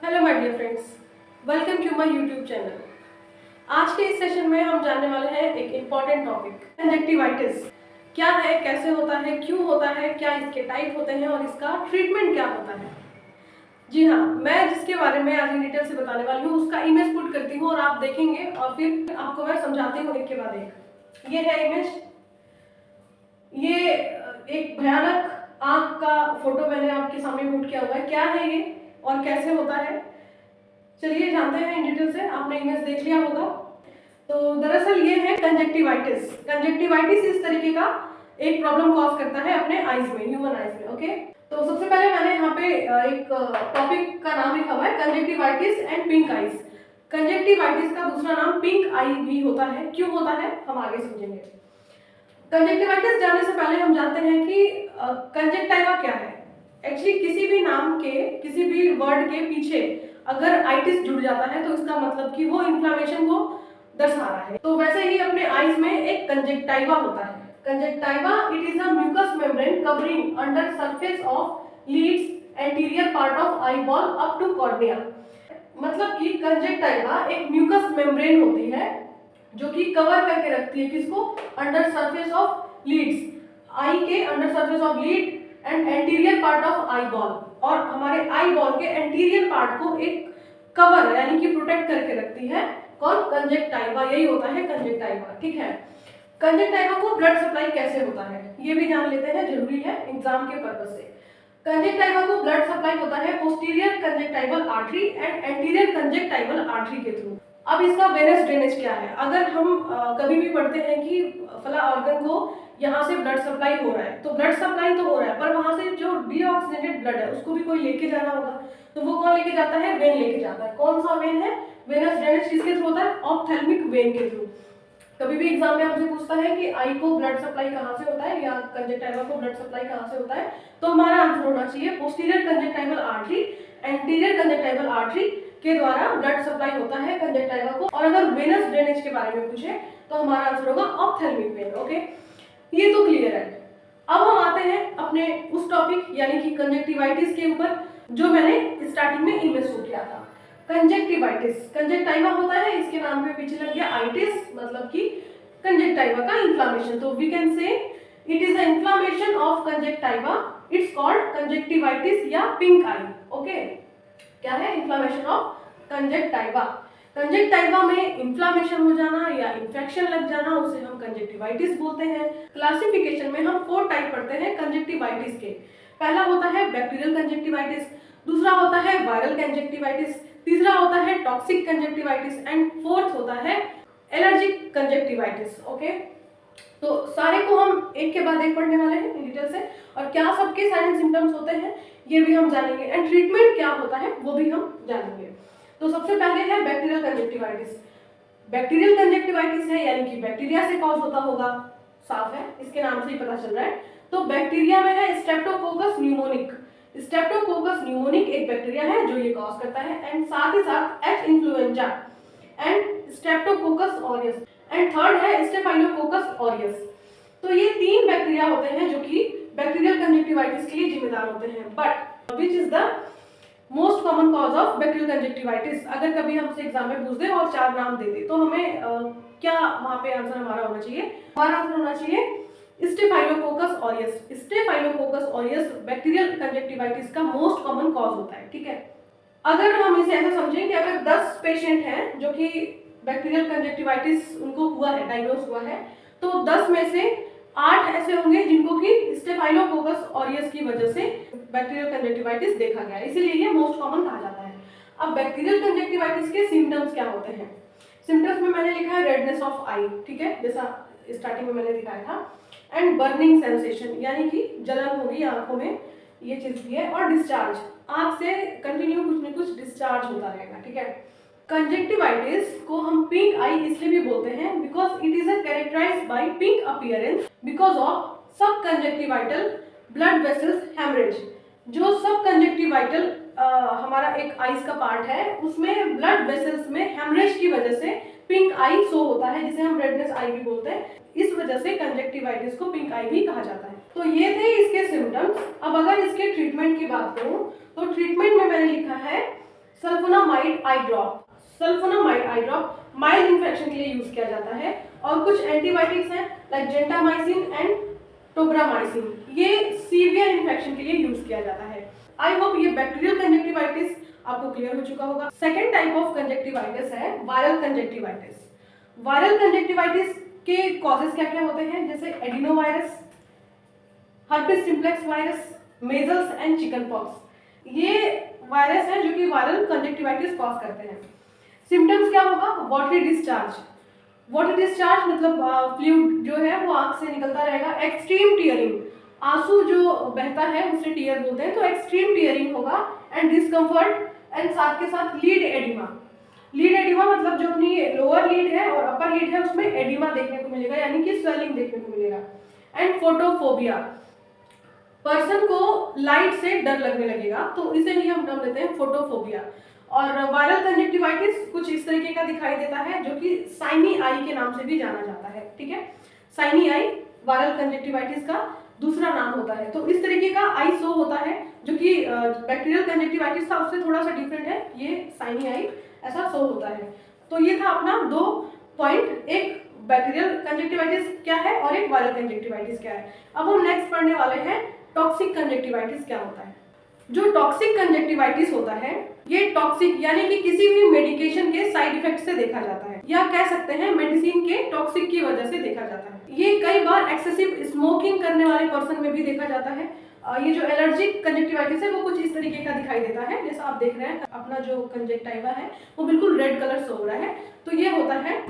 Hello my dear friends, welcome to my YouTube channel. आज के इस सेशन में हम जानने वाले हैं एक इम्पॉर्टेंट टॉपिक, कंजक्टिवाइटिस क्या है, कैसे होता है, क्यों होता है, क्या इसके टाइप होते हैं और इसका ट्रीटमेंट क्या होता है। जी हाँ, मैं जिसके बारे में आज इन डिटेल से बताने वाली हूँ उसका इमेज पुट करती हूँ और आप देखेंगे और फिर आपको मैं समझाती हूँ एक के बाद एक। ये है इमेज, ये एक भयानक आंख का फोटो मैंने आपके सामने पुट किया हुआ है। क्या है ये और कैसे होता है, चलिए जानते हैं इन डिटेल से। आपने इमेज देख लिया होगा। तो दरअसल ये है कंजक्टिवाइटिस। कंजक्टिवाइटिस इस तरीके का एक प्रॉब्लम कॉज करता है अपने आईज में, ह्यूमन आईज में। ओके, तो सबसे पहले मैंने यहाँ पे एक टॉपिक का नाम लिखा हुआ है, conjunctivitis and pink eyes. Conjunctivitis का दूसरा नाम पिंक आई भी होता है। क्यों होता है हम आगे समझेंगे। कंजक्टिवाइटिस जानने से पहले हम जानते हैं कि कंजक्टाइवा क्या है। एक्चुअली किसी भी नाम के, किसी भी वर्ड के पीछे अगर आइटिस जुड़ जाता है तो इसका मतलब कि वो इन्फ्लेमेशन को दर्शा रहा है। तो वैसे ही अपने आईज में एक कंजक्टाइवा होता है। Conjunctiva it is a mucous membrane covering under surface of lids anterior part of eyeball up to cornea. मतलब कि कंजक्टाइवा एक म्यूकस मेम्ब्रेन होती है जो कि कवर करके रखती है किसको, अंडर सरफेस ऑफ लीड्स, आई के under surface of lead and anterior part of eye ball, और हमारे आई बॉल के एंटीरियर पार्ट को एक कवर यानी कि प्रोटेक्ट करके रखती है। कौन? कंजक्टाइवा। यही होता है कंजक्टाइवा। ठीक है, कंजक्टाइवा को ब्लड सप्लाई कैसे होता है ये भी जान लेते हैं, जरूरी है एग्जाम के पर्पज से। कंजक्टाइवा को ब्लड सप्लाई होता है posterior conjunctival artery and anterior conjunctival artery के थ्रू। अब इसका वेनस ड्रेनेज क्या है। अगर हम कभी भी पढ़ते हैं कि फला ऑर्गन को यहाँ से ब्लड सप्लाई हो रहा है, तो ब्लड सप्लाई तो हो रहा है पर वहां से जो डीऑक्सीजनेटेड ब्लड है उसको भी कोई लेके जाना होगा। तो वो कौन लेके जाता है? वेन लेके जाता है। कौन सा वेन है? वेनस ड्रेनेज किसके थ्रू होता है? ऑप्थेल्मिक वेन के थ्रू। कभी भी एग्जाम में आपसे पूछता है कि आई को ब्लड सप्लाई कहाँ से होता है या कंजक्टाइवा को ब्लड सप्लाई कहाँ से होता है, तो हमारा आंसर होना चाहिए posterior conjunctival artery, anterior conjunctival artery के द्वारा ब्लड सप्लाई होता है कंजक्टाइवा को। और अगर वेनस ड्रेनेज के बारे में पूछे तो हमारा आंसर होगा ऑप्थेल्मिक वेन। ओके, ये तो क्लियर है। अब हम आते हैं अपने उस टॉपिक यानी कि कंजक्टिवाइटिस के ऊपर जो मैंने स्टार्टिंग में इमेज शो किया था। कंजक्टिवाइटिस, कंजक्टाइवा होता है, इसके नाम पे पीछे लग गया आइटिस, मतलब कि कंजक्टाइवा का इन्फ्लेमेशन। तो we can say it is a inflammation of conjunctiva, it's called conjunctivitis या पिंक आई। ओके, क्या है? Inflammation of conjunctiva. कंजक्टाइवा में इन्फ्लेमेशन हो जाना या इन्फेक्शन लग जाना उसे हम कंजक्टिवाइटिस बोलते हैं। क्लासिफिकेशन में हम 4 टाइप पढ़ते हैं कंजक्टिवाइटिस के। पहला होता है बैक्टीरियल कंजक्टिवाइटिस, दूसरा होता है वायरल कंजक्टिवाइटिस, तीसरा होता है टॉक्सिक कंजक्टिवाइटिस एंड फोर्थ होता है एलर्जिक कंजक्टिवाइटिस। ओके, तो सारे को हम एक के बाद एक पढ़ने वाले हैं डिटेल से, और क्या सबके साइन एंड सिम्टम्स होते हैं ये भी हम जानेंगे, एंड ट्रीटमेंट क्या होता है वो भी हम जानेंगे। तो सबसे पहले है बैक्टीरियल कंजक्टिवाइटिस। बैक्टीरियल कंजक्टिवाइटिस है यानी कि बैक्टीरिया से कॉज होता होगा, साफ है, इसके नाम से ही पता चल रहा है। तो बैक्टीरिया में है स्ट्रेप्टोकोकस न्यूमोनिक। स्ट्रेप्टोकोकस न्यूमोनिक एक बैक्टीरिया है जो ये कॉज करता है, एंड साथ ही साथ H influenza and Streptococcus aureus, and third है स्टेफाइलोकोकस ऑरियस। तो ये 3 बैक्टीरिया होते हैं जो कि बैक्टीरियल कंजक्टिवाइटिस के लिए जिम्मेदार होते हैं। But which is the most common cause of bacterial conjunctivitis? अगर कभी हमसे एग्जाम में पूछ दे और 4 नाम दे दे तो हमें क्या वहां पे आंसर हमारा होना चाहिए? हमारा आंसर होना चाहिए staphylococcus aureus. Staphylococcus aureus bacterial conjunctivitis का मोस्ट कॉमन कॉज होता है। ठीक है, अगर हम इसे ऐसा समझें कि अगर 10 पेशेंट हैं जो कि बैक्टीरियल कंजक्टिवाइटिस उनको हुआ है, डायग्नोस हुआ है, तो 10 में से 8 ऐसे होंगे जिनको कि स्टेफाइलोकोकस ऑरियस की वजह से बैक्टीरियल कंजक्टिवाइटिस देखा गया, इसीलिए ये मोस्ट कॉमन कहा जाता है। अब बैक्टीरियल कंजक्टिवाइटिस के सिम्टम्स क्या होते हैं? सिम्टम्स में मैंने लिखा है रेडनेस ऑफ आई, ठीक है, जैसा स्टार्टिंग में मैंने दिखाया था, एंड बर्निंग सेंसेशन यानी कि जलन होगी आंखों में, ये चीज भी है, और डिस्चार्ज, आंख से कंटिन्यू कुछ न कुछ डिस्चार्ज होता रहेगा। ठीक है, कंजक्टिवाइटिस को हम पिंक आई इसलिए भी बोलते हैं because it is characterised by pink appearance because of subconjunctival blood vessels haemorrhage. जो सब कंजक्टिवाइटल हमारा एक आईज का पार्ट है उसमें ब्लड वेसल्स में हेमरेज की वजह से पिंक आई शो होता है, जिसे हम रेडनेस आई भी बोलते हैं। इस वजह से कंजक्टिवाइटिस को पिंक आई भी कहा जाता है। तो ये थे इसके सिम्टम्स। अब अगर इसके ट्रीटमेंट की बात करूं तो ट्रीटमेंट में मैंने लिखा है सल्फोनामाइड आई ड्रॉप। सल्फोनामाइड आई ड्रॉप माइल्ड इन्फेक्शन के लिए यूज किया जाता है। और कुछ एंटीबायोटिक्स हैं लाइक जेंटामाइसिन एंड टोब्रामाइसिन, ये सीवियर इन्फेक्शन के लिए यूज किया जाता है। आई होप ये बैक्टीरियल कंजक्टिवाइटिस आपको क्लियर हो चुका होगा। सेकेंड टाइप ऑफ कंजक्टिवाइटिस है वायरल कंजक्टिवाइटिस। वायरल कंजक्टिवाइटिस के कॉजेज क्या क्या होते हैं, जैसे adenovirus, herpes simplex virus, measles and chicken pox. ये वायरस है जो कि वायरल कंजक्टिवाइटिस कॉज करते हैं। सिम्टम्स क्या होगा, वाटरी डिस्चार्ज। वाटर डिस्चार्ज मतलब फ्लूइड जो है वो आंख से निकलता रहेगा। एक्सट्रीम टीयरिंग, आंसू जो बहता है उसे टीयर बोलते हैं, तो एक्सट्रीम टीयरिंग होगा। एंड डिस्कम्फर्ट एंड साथ के साथ लीड एडिमा। लीड एडिमा मतलब जो अपनी लोअर लीड है और अपर लीड है उसमें एडिमा देखने को मिलेगा, यानी कि स्वेलिंग देखने को मिलेगा। एंड फोटोफोबिया, पर्सन को लाइट से डर लगने लगेगा, तो इसे ही हम नाम देते हैं फोटोफोबिया। और वायरल कंजक्टिवाइटिस कुछ इस तरीके का दिखाई देता है जो कि साइनी आई के नाम से भी जाना जाता है। ठीक है, साइनी आई वायरल कंजक्टिवाइटिस का दूसरा नाम होता है। तो इस तरीके का आई शो होता है जो कि बैक्टीरियल कंजक्टिवाइटिस था उससे थोड़ा सा डिफरेंट है, ये साइनी आई ऐसा शो होता है। तो ये था अपना 2 पॉइंट, एक बैक्टीरियल कंजक्टिवाइटिस क्या है और एक वायरल कंजक्टिवाइटिस क्या है। अब हम नेक्स्ट पढ़ने वाले हैं टॉक्सिक कंजक्टिवाइटिस क्या होता है। जो टॉक्सिक कंजक्टिवाइटिस होता है ये टॉक्सिक यानी कि किसी भी मेडिकेशन के साइड इफेक्ट से देखा जाता है, या कह सकते हैं मेडिसिन के टॉक्सिक की वजह से देखा जाता है। ये कई बार एक्सेसिव स्मोकिंग करने वाले पर्सन में भी देखा जाता है। ये जो एलर्जिक कंजक्टिवाइटिस है वो कुछ इस तरीके का दिखाई देता है, जैसा आप देख रहे हैं अपना जो कंजक्टिवा है वो बिल्कुल रेड कलर से हो रहा है, तो ये होता है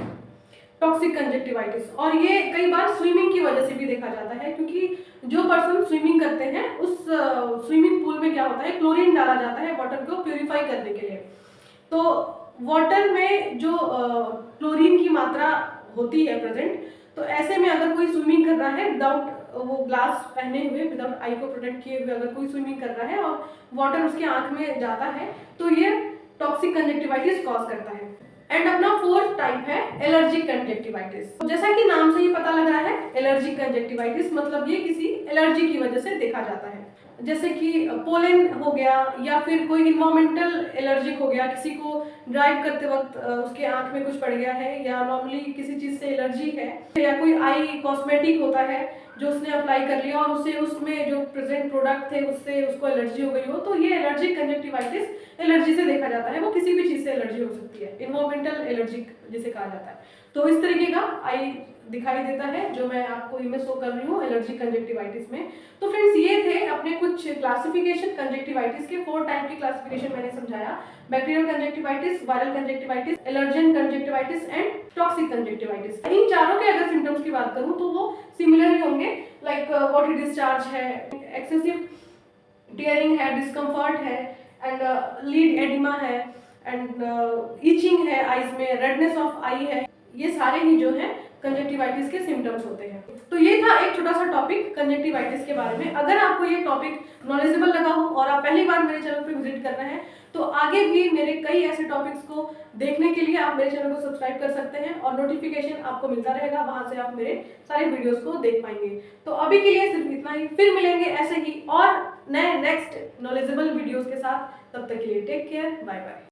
टॉक्सिक कंजक्टिवाइटिस। और ये कई बार स्विमिंग की वजह से भी देखा जाता है, क्योंकि जो पर्सन स्विमिंग करते हैं उस स्विमिंग पूल में क्या होता है, क्लोरीन डाला जाता है वाटर को प्यूरिफाई करने के लिए। तो वाटर में जो क्लोरीन की मात्रा होती है प्रेजेंट, तो ऐसे में अगर कोई स्विमिंग कर रहा है विदाउट वो ग्लास पहने हुए, विदाउट आई को प्रोटेक्ट किए हुए अगर कोई स्विमिंग कर रहा है और वाटर उसके आंख में जाता है, तो ये टॉक्सिक कंजक्टिवाइटिस कॉज करता है। एंड अपना फोर्थ टाइप है एलर्जिक कंजक्टिवाइटिस। जैसा कि नाम से ही पता लग रहा है, एलर्जिक कंजक्टिवाइटिस मतलब ये किसी एलर्जी की वजह से देखा जाता है, जैसे कि पोलन हो गया या फिर कोई इन्वायरमेंटल एलर्जिक हो गया, किसी को ड्राइव करते वक्त उसके आंख में कुछ पड़ गया है, या नॉर्मली किसी चीज से एलर्जी है, या कोई आई कॉस्मेटिक होता है जो उसने अप्लाई कर लिया और उसे उसमें जो प्रेजेंट प्रोडक्ट थे उससे उसको एलर्जी हो गई हो, तो ये एलर्जिक कंजक्टिवाइटिस एलर्जी से देखा जाता है। वो किसी भी चीज से एलर्जी हो सकती है, इन्वायरमेंटल एलर्जिक जिसे कहा जाता है। तो इस तरीके का आई दिखाई देता है जो मैं आपको इमेज शो कर रही हूँ एलर्जिक कंजक्टिवाइटिस में। तो फ्रेंड्स ये थे अपने कुछ क्लासिफिकेशन कंजक्टिवाइटिस के, 4 टाइप की क्लासिफिकेशन मैंने समझाया, bacterial conjunctivitis, viral conjunctivitis, allergen conjunctivitis and toxic conjunctivitis. इन चारों के अगर सिम्टम्स की बात करूं तो वो सिमिलर ही होंगे, लाइक वाटरी डिस्चार्ज है, एक्सेसिव टीयरिंग है, डिस्कम्फर्ट है, एंड लीड एडिमा है, एंड इचिंग है आईज में, रेडनेस ऑफ आई है, ये सारे ही जो है कंजक्टिवाइटिस के सिम्टम्स होते हैं। तो ये था एक छोटा सा टॉपिक कंजक्टिवाइटिस के बारे में। अगर आपको ये टॉपिक नॉलेजेबल लगा हो और आप पहली बार मेरे चैनल पे विजिट कर रहे हैं, तो आगे भी मेरे कई ऐसे टॉपिक्स को देखने के लिए आप मेरे चैनल को सब्सक्राइब कर सकते हैं और नोटिफिकेशन आपको मिलता रहेगा, वहां से आप मेरे सारे वीडियोस को देख पाएंगे। तो अभी के लिए सिर्फ इतना ही, फिर मिलेंगे ऐसे ही और नए नेक्स्ट नॉलेजेबल वीडियोस के साथ। तब तक के लिए टेक केयर, बाय बाय।